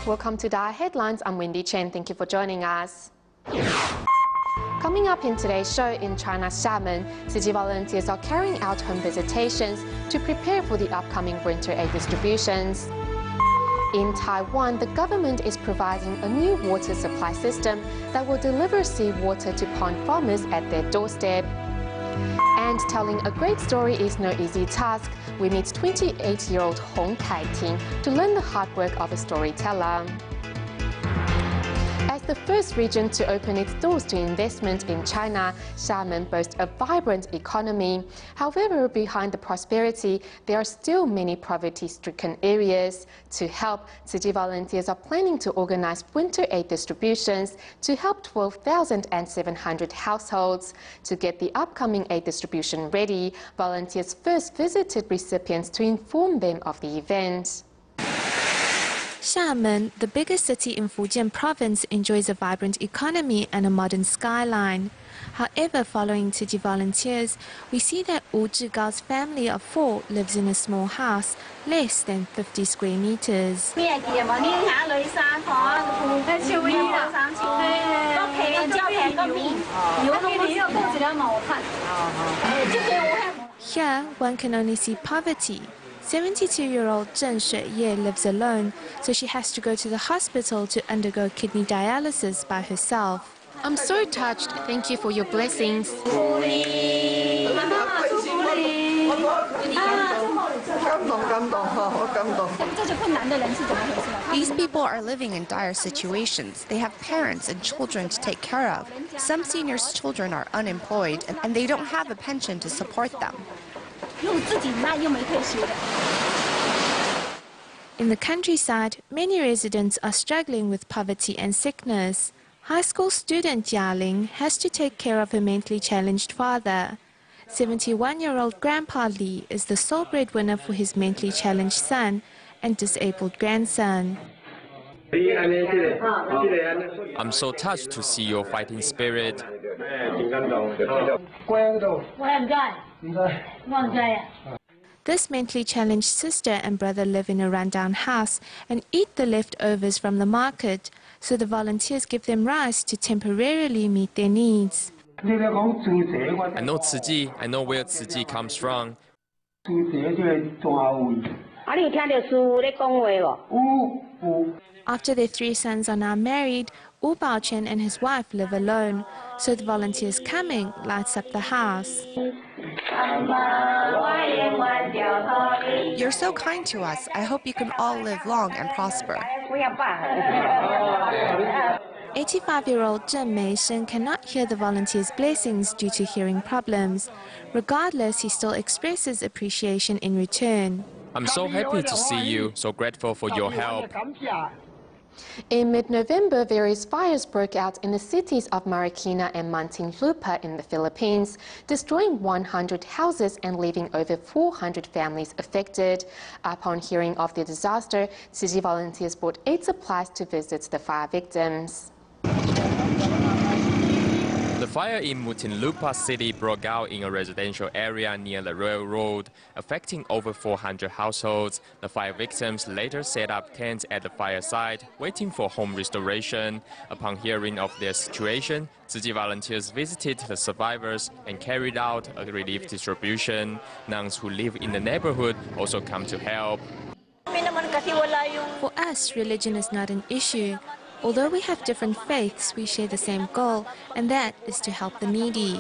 welcome to DaAi Headlines. I'm Wendy Chen. Thank you for joining us. Coming up in today's show, in China's Xiamen, city volunteers are carrying out home visitations to prepare for the upcoming winter aid distributions. In Taiwan, the government is providing a new water supply system that will deliver seawater to pond farmers at their doorstep. And telling a great story is no easy task. We meet 28-year-old Hong Kai-ting to learn the hard work of a storyteller. As the first region to open its doors to investment in China, Xiamen boasts a vibrant economy. However, behind the prosperity, there are still many poverty-stricken areas. To help, city volunteers are planning to organize winter aid distributions to help 12,700 households. To get the upcoming aid distribution ready, volunteers first visited recipients to inform them of the event. Xiamen, the biggest city in Fujian province, enjoys a vibrant economy and a modern skyline. However, following city volunteers, we see that Wu Zhigao's family of 4 lives in a small house, less than 50 square meters. Here, one can only see poverty. 72-year-old Zheng Shuye lives alone, so she has to go to the hospital to undergo kidney dialysis by herself. I'm so touched. Thank you for your blessings. These people are living in dire situations. They have parents and children to take care of. Some seniors' children are unemployed, and they don't have a pension to support them. In the countryside, many residents are struggling with poverty and sickness. High school student Jia Ling has to take care of her mentally challenged father. 71-year-old Grandpa Li is the sole breadwinner for his mentally challenged son and disabled grandson. I'm so touched to see your fighting spirit. This mentally challenged sister and brother live in a rundown house and eat the leftovers from the market, so the volunteers give them rice to temporarily meet their needs. I know Ciji, I know where Ciji comes from. After their 3 sons are now married, Wu Baochen and his wife live alone, so the volunteers coming lights up the house. You're so kind to us. I hope you can all live long and prosper. 85-year-old Zheng Meishen cannot hear the volunteers' blessings due to hearing problems. Regardless, he still expresses appreciation in return. I'm so happy to see you, so grateful for your help. In mid-November, various fires broke out in the cities of Marikina and Muntinlupa in the Philippines, destroying 100 houses and leaving over 400 families affected. Upon hearing of the disaster, city volunteers brought aid supplies to visit the fire victims. The fire in Muntinlupa city broke out in a residential area near the railroad, affecting over 400 households. The fire victims later set up tents at the fire site, waiting for home restoration. Upon hearing of their situation, Ciji volunteers visited the survivors and carried out a relief distribution. Nuns who live in the neighborhood also come to help. For us, religion is not an issue. Although we have different faiths, we share the same goal, and that is to help the needy.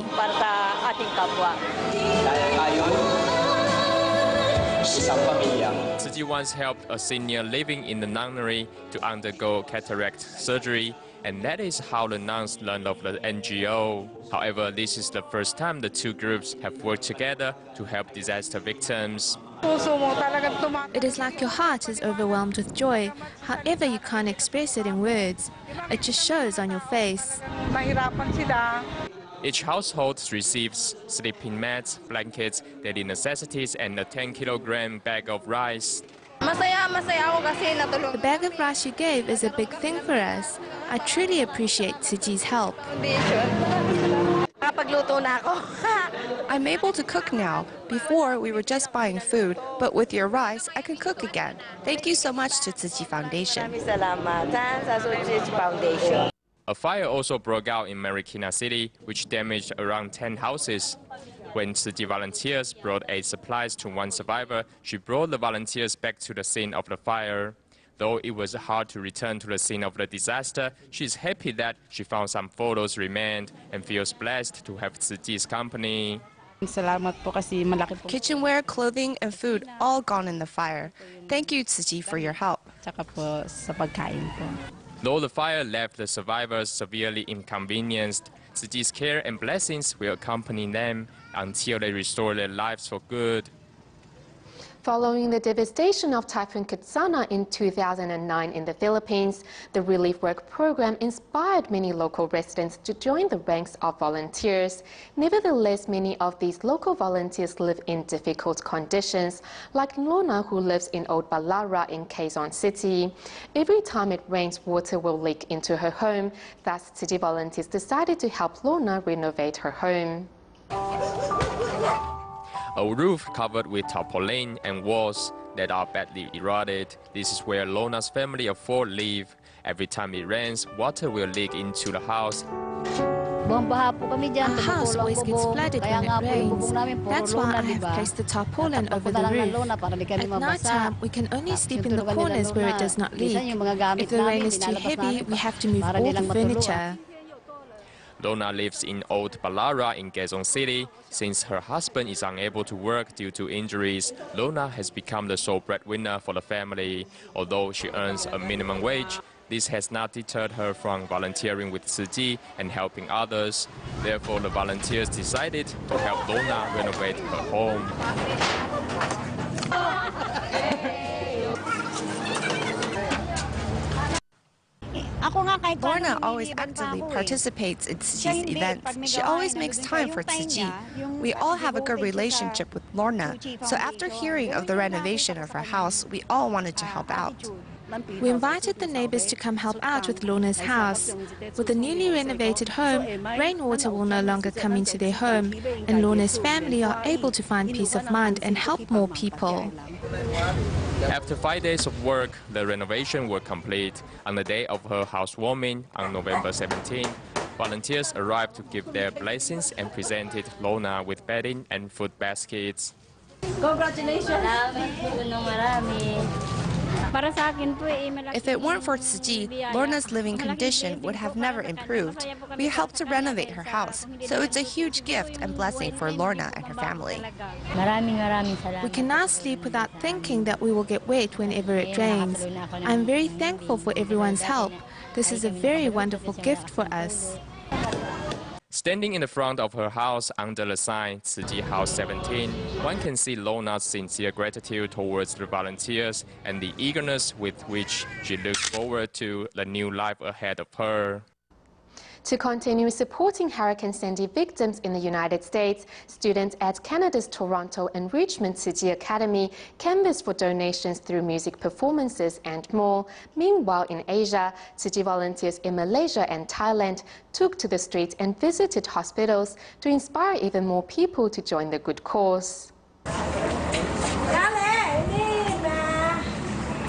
Ciji once helped a senior living in the nunnery to undergo cataract surgery, and that is how the nuns learned of the NGO. However, this is the first time the 2 groups have worked together to help disaster victims. It is like your heart is overwhelmed with joy. However, you can't express it in words. It just shows on your face. Each household receives sleeping mats, blankets, daily necessities, and a 10-kilogram bag of rice. The bag of rice you gave is a big thing for us. I truly appreciate Ciji's help. nakakapagluto na ako. I'm able to cook now. Before, we were just buying food, but with your rice, I can cook again. Thank you so much to Tzu Chi Foundation. Maraming salamat sa Tzu Chi Foundation. A fire also broke out in Marikina City, which damaged around 10 houses. When Tzu Chi volunteers brought aid supplies to one survivor, she brought the volunteers back to the scene of the fire. Though it was hard to return to the scene of the disaster, she is happy that she found some photos remained and feels blessed to have Tzu Chi's company. Kitchenware, clothing, and food all gone in the fire. Thank you, Tzu Chi, for your help. Though the fire left the survivors severely inconvenienced, Tzu Chi's care and blessings will accompany them until they restore their lives for good. Following the devastation of Typhoon Katsana in 2009 in the Philippines, the relief work program inspired many local residents to join the ranks of volunteers. Nevertheless, many of these local volunteers live in difficult conditions, like Lorna, who lives in Old Balara in Quezon City. Every time it rains, water will leak into her home. Thus, city volunteers decided to help Lorna renovate her home. A roof covered with tarpaulin and walls that are badly eroded. This is where Lorna's family of 4 live. Every time it rains, water will leak into the house. Our house always gets flooded when it rains. That's why I have placed the tarpaulin over the roof. At night time, we can only sleep in the corners where it does not leak. If the rain is too heavy, we have to move all the furniture. Lorna lives in Old Balara in Quezon City. Since her husband is unable to work due to injuries, Lorna has become the sole breadwinner for the family. Although she earns a minimum wage, this has not deterred her from volunteering with Tzu Chi and helping others. Therefore, the volunteers decided to help Lorna renovate her home. Lorna always actively participates in Tzu Chi's events. She always makes time for Tzu Chi. We all have a good relationship with Lorna, so after hearing of the renovation of her house, we all wanted to help out. We invited the neighbors to come help out with Lorna's house. With the newly renovated home, rainwater will no longer come into their home, and Lorna's family are able to find peace of mind and help more people. After 5 days of work, the renovation was complete. On the day of her housewarming on November 17, volunteers arrived to give their blessings and presented Lorna with bedding and food baskets. Congratulations! If it weren't for Tzu Chi, Lorna's living condition would have never improved. We helped to renovate her house, so it's a huge gift and blessing for Lorna and her family. We can now sleep without thinking that we will get wet whenever it rains. I'm very thankful for everyone's help. This is a very wonderful gift for us. Standing in the front of her house under the sign Tzu Chi House 17, one can see Lorna's sincere gratitude towards the volunteers and the eagerness with which she looks forward to the new life ahead of her. To continue supporting Hurricane Sandy victims in the United States, students at Canada's Toronto Enrichment Tzu Chi Academy canvassed for donations through music performances and more. Meanwhile, in Asia, Tzu Chi volunteers in Malaysia and Thailand took to the streets and visited hospitals to inspire even more people to join the good cause.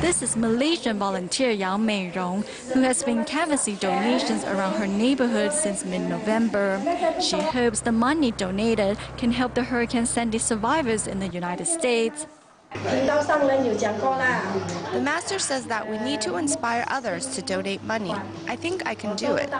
This is Malaysian volunteer Yao Mei Rong, who has been canvassing donations around her neighborhood since mid-November. She hopes the money donated can help the Hurricane Sandy survivors in the United States. The master says that we need to inspire others to donate money. I think I can do it.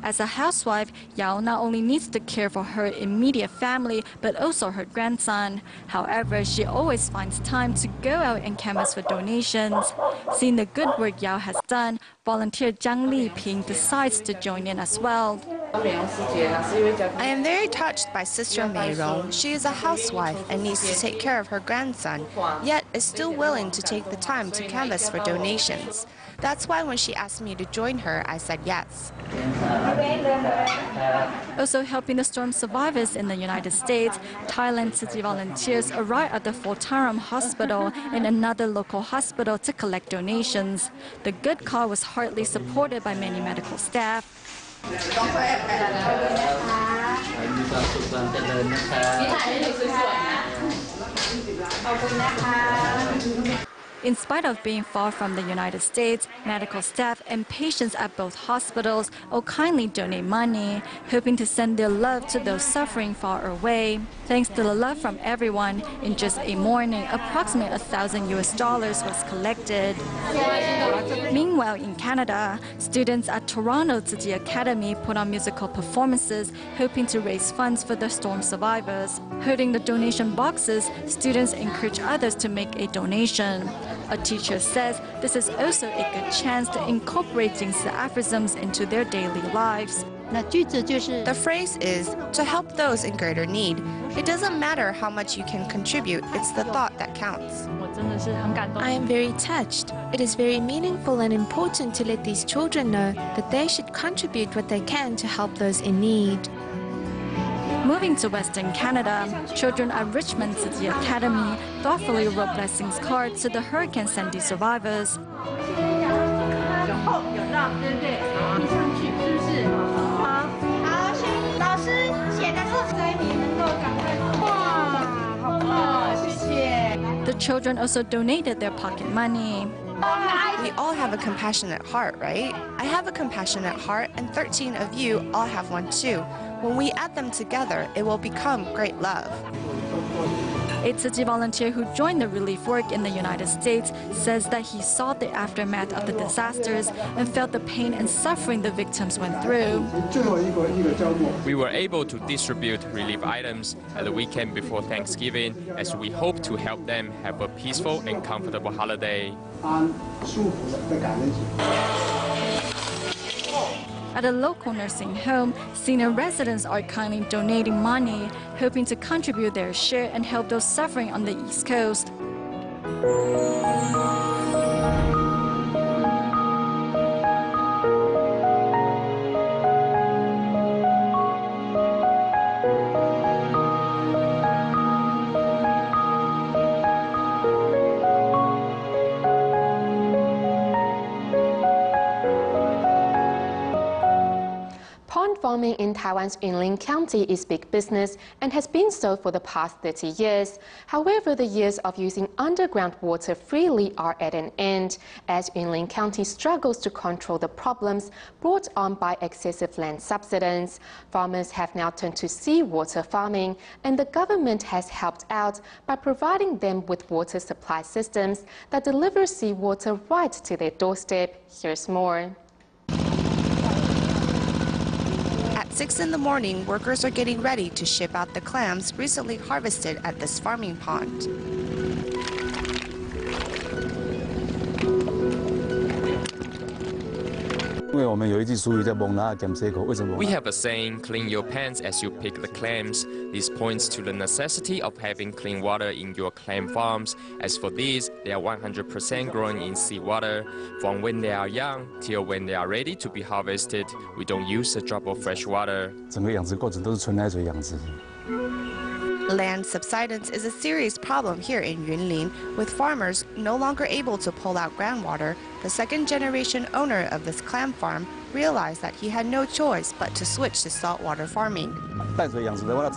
As a housewife, Yao not only needs to care for her immediate family, but also her grandson. However, she always finds time to go out and canvass for donations. Seeing the good work Yao has done, volunteer Zhang Liping decides to join in as well. I am very touched by Sister Mei Rong. She is a housewife and needs to take care of her grandson, yet is still willing to take the time to canvass for donations. That's why when she asked me to join her, I said yes. Also helping the storm survivors in the United States, Thailand Tzu Chi volunteers arrived at the Fort Taram Hospital and another local hospital to collect donations. The good cause was hardly supported by many medical staff. In spite of being far from the United States, medical staff and patients at both hospitals all kindly donate money, hoping to send their love to those suffering far away. Thanks to the love from everyone, in just a morning, approximately $1,000 was collected. Meanwhile, in Canada, students at Toronto DaAi Academy put on musical performances, hoping to raise funds for the storm survivors. Holding the donation boxes, students encourage others to make a donation. A teacher says this is also a good chance to incorporate Jingsi aphorisms into their daily lives. The phrase is, to help those in greater need. It doesn't matter how much you can contribute, it's the thought that counts. I am very touched. It is very meaningful and important to let these children know that they should contribute what they can to help those in need. Moving to Western Canada, children at Richmond DaAi Academy thoughtfully wrote blessings cards to the Hurricane Sandy survivors. The children also donated their pocket money. We all have a compassionate heart, right? I have a compassionate heart, and 13 of you all have one too. When we add them together, it will become great love. A DaAi volunteer who joined the relief work in the United States says that he saw the aftermath of the disasters and felt the pain and suffering the victims went through. We were able to distribute relief items at the weekend before Thanksgiving as we hope to help them have a peaceful and comfortable holiday. At a local nursing home, senior residents are kindly donating money, hoping to contribute their share and help those suffering on the East Coast. Pond farming in Taiwan's Yunlin County is big business and has been so for the past 30 years. However, the years of using underground water freely are at an end as Yunlin County struggles to control the problems brought on by excessive land subsidence. Farmers have now turned to seawater farming, and the government has helped out by providing them with water supply systems that deliver seawater right to their doorstep. Here's more. At 6 in the morning, workers are getting ready to ship out the clams recently harvested at this farming pond. We have a saying, clean your pans as you pick the clams. This points to the necessity of having clean water in your clam farms. As for these, they are 100% grown in seawater. From when they are young till when they are ready to be harvested, we don't use a drop of fresh water. Land subsidence is a serious problem here in Yunlin, with farmers no longer able to pull out groundwater. The second-generation owner of this clam farm realized that he had no choice but to switch to saltwater farming.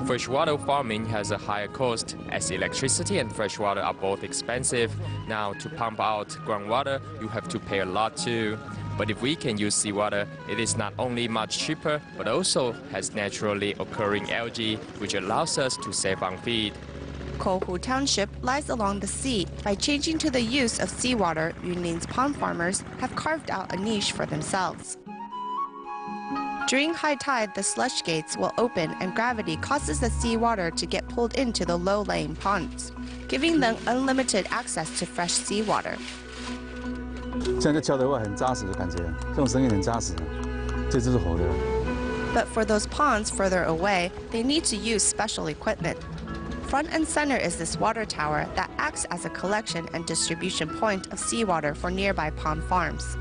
Freshwater farming has a higher cost, as electricity and freshwater are both expensive. Now, to pump out groundwater, you have to pay a lot too. But if we can use seawater, it is not only much cheaper, but also has naturally occurring algae, which allows us to save on feed. Kohu Township lies along the sea. By changing to the use of seawater, Yunlin's pond farmers have carved out a niche for themselves. During high tide, the slush gates will open and gravity causes the seawater to get pulled into the low-lying ponds, giving them unlimited access to fresh seawater. But for those ponds further away, they need to use special equipment. Front and center is this water tower that acts as a collection and distribution point of seawater for nearby pond farms.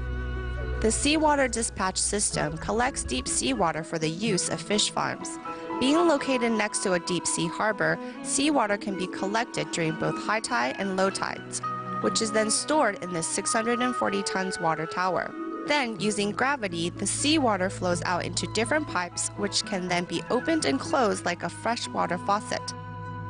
The seawater dispatch system collects deep seawater for the use of fish farms. Being located next to a deep sea harbor, seawater can be collected during both high tide and low tides, which is then stored in this 640 tons water tower. Then, using gravity, the seawater flows out into different pipes, which can then be opened and closed like a freshwater faucet.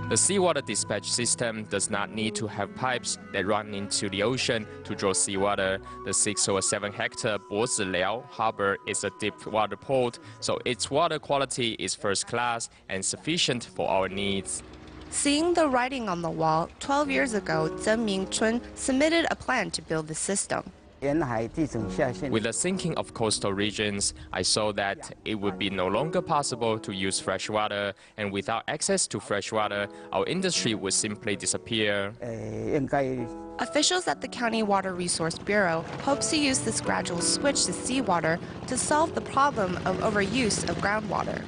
The seawater dispatch system does not need to have pipes that run into the ocean to draw seawater. The 6 or 7 hectare Boziliao harbor is a deep water port, so its water quality is first class and sufficient for our needs. Seeing the writing on the wall, 12 years ago, Zheng Mingchun submitted a plan to build the system. With the sinking of coastal regions, I saw that it would be no longer possible to use fresh water, and without access to fresh water, our industry would simply disappear. Officials at the County Water Resource Bureau hope to use this gradual switch to seawater to solve the problem of overuse of groundwater.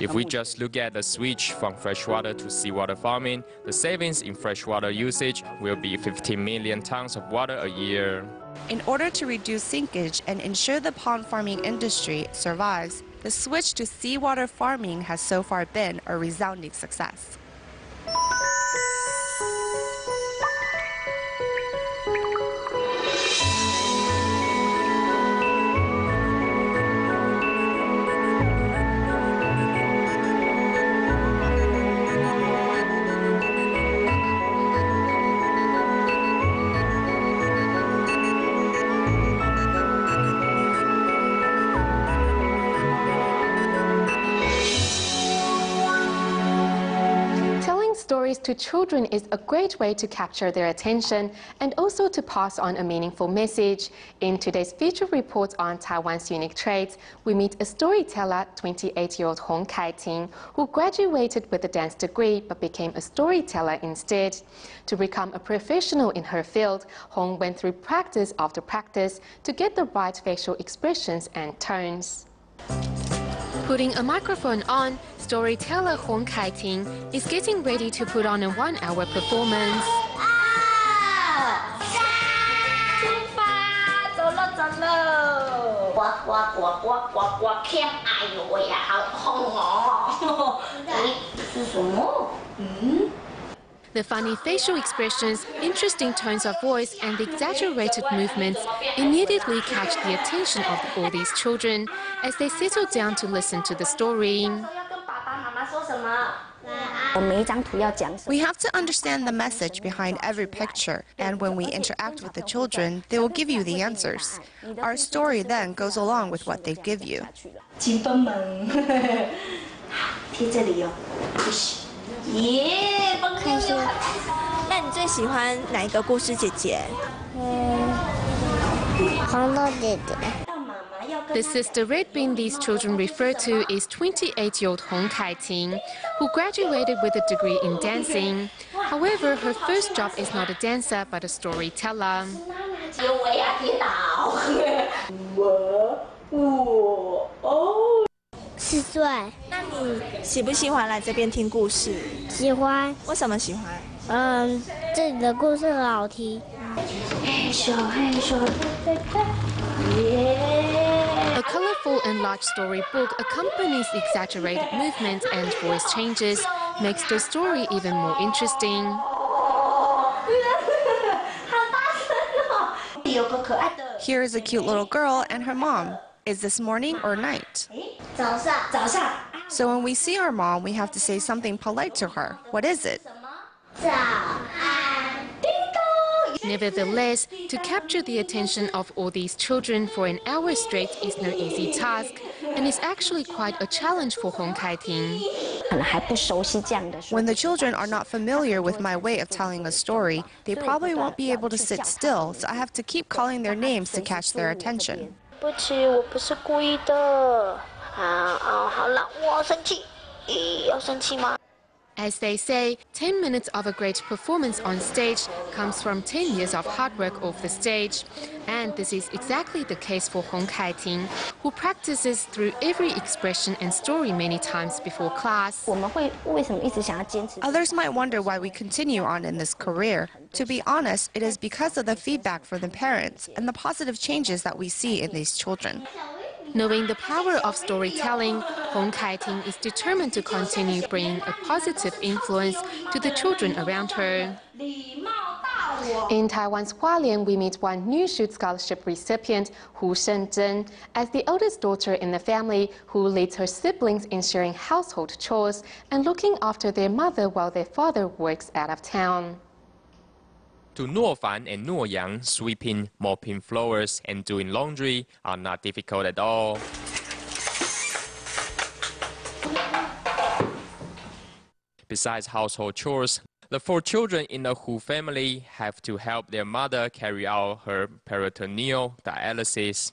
If we just look at the switch from freshwater to seawater farming, the savings in freshwater usage will be 15 million tons of water a year. In order to reduce sinkage and ensure the pond farming industry survives, the switch to seawater farming has so far been a resounding success. Stories to children is a great way to capture their attention and also to pass on a meaningful message. In today's feature report on Taiwan's unique traits, we meet a storyteller, 28-year-old Hong Kai-ting, who graduated with a dance degree but became a storyteller instead. To become a professional in her field, Hong went through practice after practice to get the right facial expressions and tones. Putting a microphone on, storyteller Hong Kai-ting is getting ready to put on a 1-hour performance. The funny facial expressions, interesting tones of voice and the exaggerated movements immediately catch the attention of all these children as they settle down to listen to the story. We have to understand the message behind every picture, and when we interact with the children, they will give you the answers. Our story then goes along with what they give you. 看书。那你最喜欢哪一个故事姐姐？红豆姐姐。 The sister red bean these children refer to is 28-year-old Hong Kai-ting, who graduated with a degree in dancing. However, her first job is not a dancer but a storyteller. 4岁。那你喜不喜欢来这边听故事？喜欢。为什么喜欢？这里的故事很好听。嘿咻嘿咻，A colorful and large storybook accompanies exaggerated movements and voice changes, makes the story even more interesting. Here is a cute little girl and her mom. Is this morning or night? 早上。早上。 So when we see our mom, we have to say something polite to her. What is it? 早安。 Nevertheless, to capture the attention of all these children for an hour straight is no easy task, and is actually quite a challenge for Hong Kai-ting. When the children are not familiar with my way of telling a story, they probably won't be able to sit still, so I have to keep calling their names to catch their attention. 对不起，我不是故意的。好了，我生气。要生气吗？ As they say, 10 minutes of a great performance on stage comes from 10 years of hard work off the stage. And this is exactly the case for Hong Kai-ting, who practices through every expression and story many times before class. Others might wonder why we continue on in this career. To be honest, it is because of the feedback from the parents and the positive changes that we see in these children. Knowing the power of storytelling, Hong Kai-ting is determined to continue bringing a positive influence to the children around her. In Taiwan's Hualien, we meet one new Shoot Scholarship recipient, Hu Shenzhen, as the eldest daughter in the family who leads her siblings in sharing household chores and looking after their mother while their father works out of town. To Nuo Fan and Nuo Yang, sweeping, mopping floors, and doing laundry are not difficult at all. Besides household chores, the 4 children in the Hu family have to help their mother carry out her peritoneal dialysis.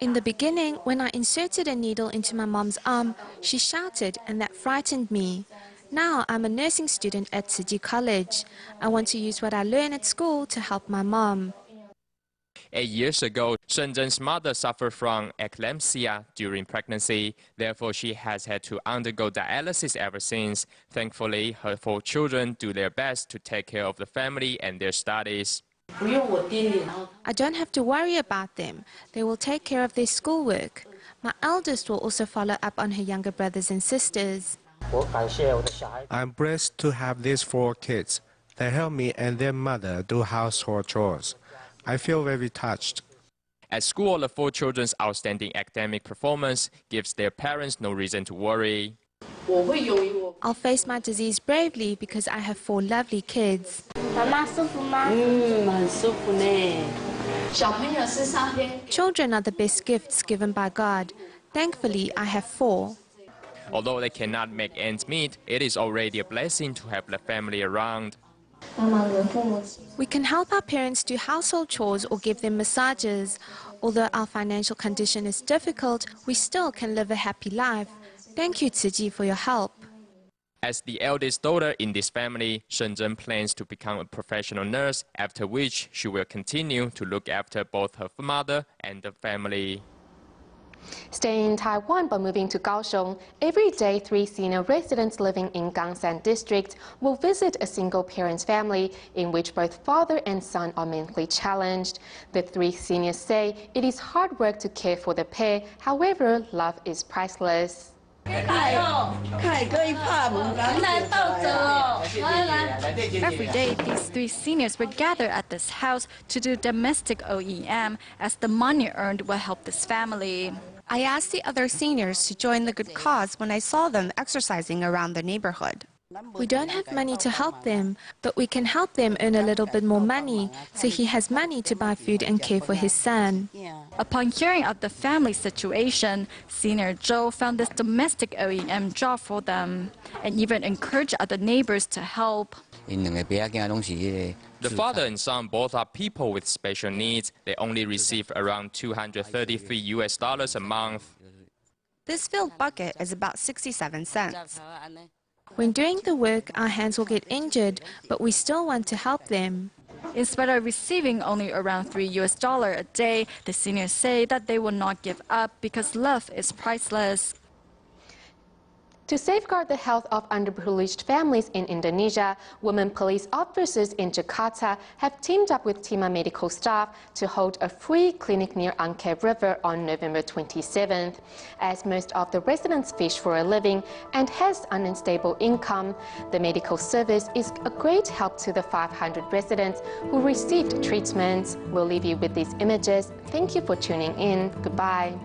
In the beginning, when I inserted a needle into my mom's arm, she shouted and that frightened me. Now I'm a nursing student at Tzu College. I want to use what I learned at school to help my mom. 8 years ago, Shenzhen's mother suffered from eclampsia during pregnancy. Therefore, she has had to undergo dialysis ever since. Thankfully, her 4 children do their best to take care of the family and their studies. I don't have to worry about them. They will take care of their schoolwork. My eldest will also follow up on her younger brothers and sisters. I'm blessed to have these 4 kids. They help me and their mother do household chores. I feel very touched. At school, the 4 children's outstanding academic performance gives their parents no reason to worry. I'll face my disease bravely because I have 4 lovely kids. Children are the best gifts given by God. Thankfully, I have 4. Although they cannot make ends meet, it is already a blessing to have the family around. We can help our parents do household chores or give them massages. Although our financial condition is difficult, we still can live a happy life. Thank you, Tzu, for your help. As the eldest daughter in this family, Shenzhen plans to become a professional nurse, after which she will continue to look after both her mother and the family. Staying in Taiwan but moving to Kaohsiung, every day 3 senior residents living in Gangshan district will visit a single parent's family in which both father and son are mentally challenged. The 3 seniors say it is hard work to care for the pair, however, love is priceless. Every day, these 3 seniors will gather at this house to do domestic OEM, as the money earned will help this family. I asked the other seniors to join the good cause when I saw them exercising around the neighborhood. We don't have money to help them, but we can help them earn a little bit more money, so he has money to buy food and care for his son. Upon hearing of the family situation, Senior Zhou found this domestic OEM job for them and even encouraged other neighbors to help. The father and son both are people with special needs. They only receive around $233 a month. This filled bucket is about 67 cents. When doing the work, our hands will get injured, but we still want to help them. In spite of receiving only around $3 a day, the seniors say that they will not give up because love is priceless. To safeguard the health of underprivileged families in Indonesia, women police officers in Jakarta have teamed up with Tima medical staff to hold a free clinic near Angke River on November 27th. As most of the residents fish for a living and has an unstable income, the medical service is a great help to the 500 residents who received treatment. We'll leave you with these images. Thank you for tuning in. Goodbye.